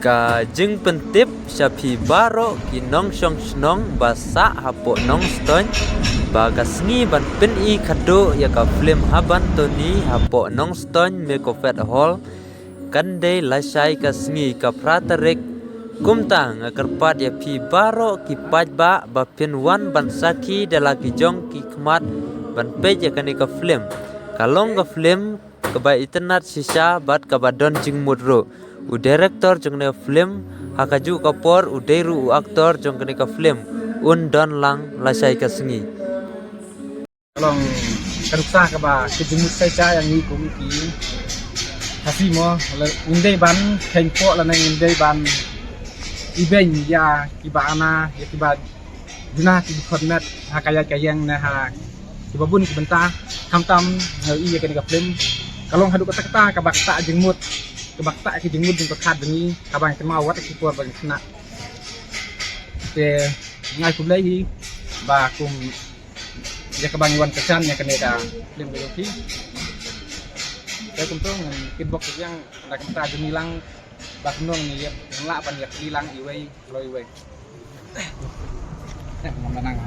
Ka jeng pentip syapi baro ki nong syong snong basa hapo nong ston baga sngi ban pen I kado ya ka film haban toni hapo nong ston me ko fet hall kande lasai ka sngi ka pratarek kumta ngakerpat ya pi baro ki pajba ba pen wan ban saki dalaki jong ki kmat ban pej ya kani ka film kalong ka film ka ba internet sisa bat ka badon jing mudro u director jong ne film hakaju kapor u deru u aktor jong kene ka film un don lang lasai ka sngi long kaduksa ka ba kijumut sai cha yang ni ko ki hasi mo la undai ban thengpo la nang undai ban iben ya ki ba ana ya ki ba duna ki khot met hakaya kayang na ha ki ba bun ki benta kamtam ngai ya kene ka film kalong hadu kata kata ka bakta jengmut kebakta ki jengmut jeng pekat bengi kabang kema wat ki kuar bang kena te ngai kum lai ba kum ya kabang wan kesan ya kene ka film biologi saya kum kin bok yang nak kita jemilang ba kunong ni ya la pan ya hilang iwei loi wei menang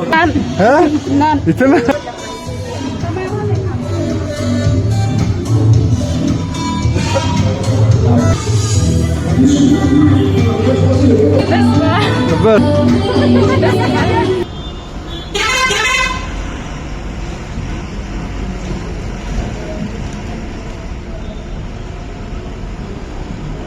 Nan. Hah? Nan. Itu lah. Terus, Tebal.